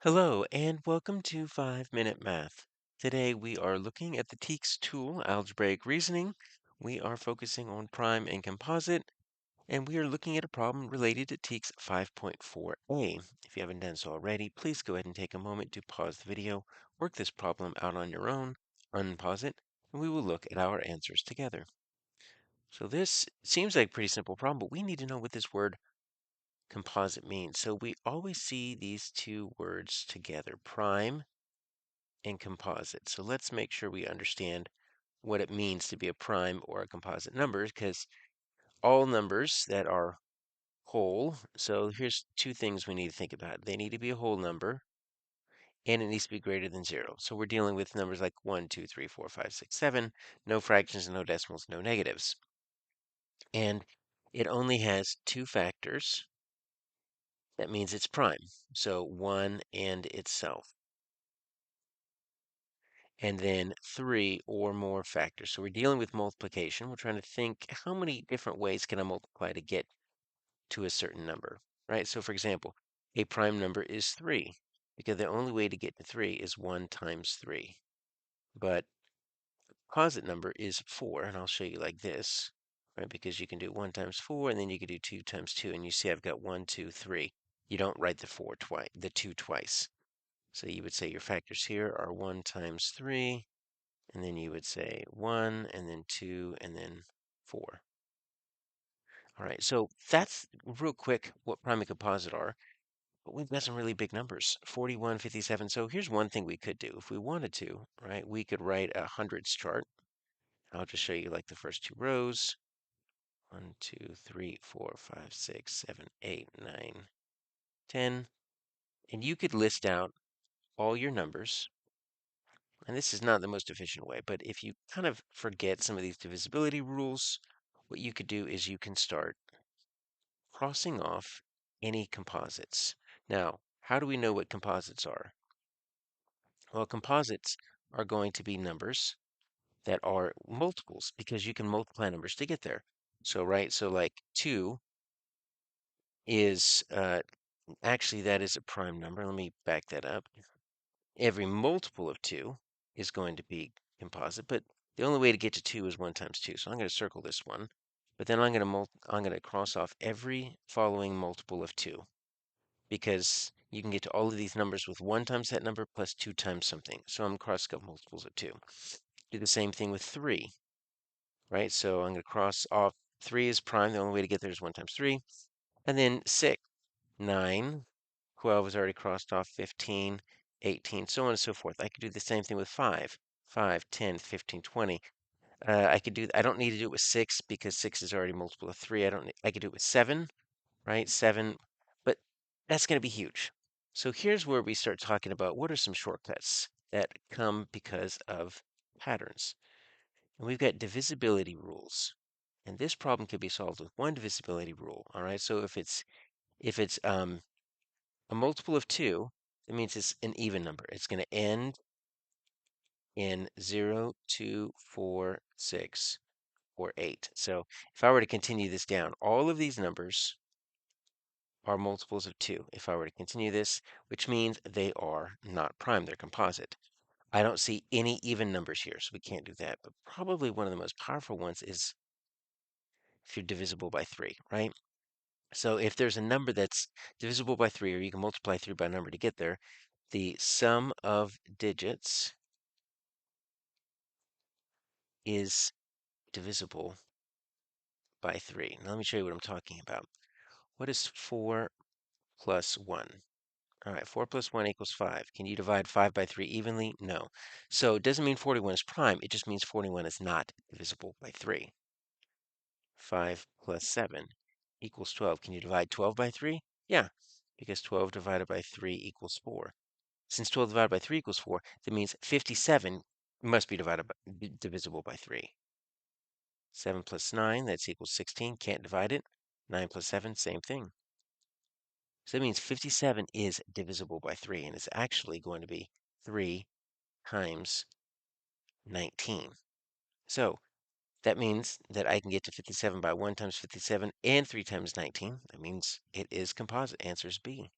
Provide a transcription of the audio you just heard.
Hello and welcome to 5 Minute Math. Today we are looking at the TEKS tool, Algebraic Reasoning. We are focusing on prime and composite, and we are looking at a problem related to TEKS 5.4a. If you haven't done so already, please go ahead and take a moment to pause the video, work this problem out on your own, unpause it, and we will look at our answers together. So this seems like a pretty simple problem, but we need to know what this word composite means. So we always see these two words together, prime and composite. So let's make sure we understand what it means to be a prime or a composite number, because all numbers that are whole, so here's two things we need to think about. They need to be a whole number, and it needs to be greater than 0. So we're dealing with numbers like 1, 2, 3, 4, 5, 6, 7, no fractions, no decimals, no negatives. And it only has two factors. That means it's prime. So 1 and itself. And then 3 or more factors. So we're dealing with multiplication. We're trying to think, how many different ways can I multiply to get to a certain number, right? So for example, a prime number is 3, because the only way to get to 3 is 1 times 3. But a composite number is 4, and I'll show you like this, right? Because you can do 1 times 4, and then you can do 2 times 2, and you see I've got 1, 2, 3. You don't write the 2 twice. So you would say your factors here are 1 times 3, and then you would say 1, and then 2, and then 4. All right, so that's real quick what prime and composite are. But we've got some really big numbers, 41, 57. So here's one thing we could do. If we wanted to, right, we could write a hundreds chart. I'll just show you like the first two rows. 1, 2, 3, 4, 5, 6, 7, 8, 9, 10. And you could list out all your numbers. And this is not the most efficient way, but if you kind of forget some of these divisibility rules, what you could do is you can start crossing off any composites. Now, how do we know what composites are? Well, composites are going to be numbers that are multiples, because you can multiply numbers to get there. So, right, so like 2 is actually that is a prime number. Let me back that up. Every multiple of 2 is going to be composite, but the only way to get to 2 is 1 times 2. So I'm going to circle this one, but then I'm going to cross off every following multiple of 2, because you can get to all of these numbers with 1 times that number plus 2 times something. So I'm crossing off multiples of 2. Do the same thing with 3, right? So I'm going to cross off 3 is prime. The only way to get there is 1 times 3. And then 6, 9, 12 is already crossed off, 15, 18, so on and so forth. I could do the same thing with 5, 5, 10, 15, 20. I don't need to do it with 6, because 6 is already multiple of 3. I could do it with 7, right? 7, but that's going to be huge. So here's where we start talking about what are some shortcuts that come because of patterns. And we've got divisibility rules. And this problem can be solved with one divisibility rule. All right. So if it's a multiple of 2, that means it's an even number. It's going to end in 0, 2, 4, 6, or 8. So if I were to continue this down, all of these numbers are multiples of 2. If I were to continue this, which means they are not prime, they're composite. I don't see any even numbers here, so we can't do that. But probably one of the most powerful ones is if you're divisible by 3, right? So if there's a number that's divisible by 3, or you can multiply 3 by a number to get there, the sum of digits is divisible by 3. Now let me show you what I'm talking about. What is 4 plus 1? All right, 4 plus 1 equals 5. Can you divide 5 by 3 evenly? No. So it doesn't mean 41 is prime. It just means 41 is not divisible by 3. 5 plus 7 equals 12. Can you divide 12 by 3? Yeah, because 12 divided by 3 equals 4. Since 12 divided by 3 equals 4, that means 57 must be divisible by 3. 7 plus 9, that's equals 16. Can't divide it. 9 plus 7, same thing. So that means 57 is divisible by 3, and it's actually going to be 3 times 19. So that means that I can get to 57 by 1 times 57 and 3 times 19. That means it is composite. Answer is B.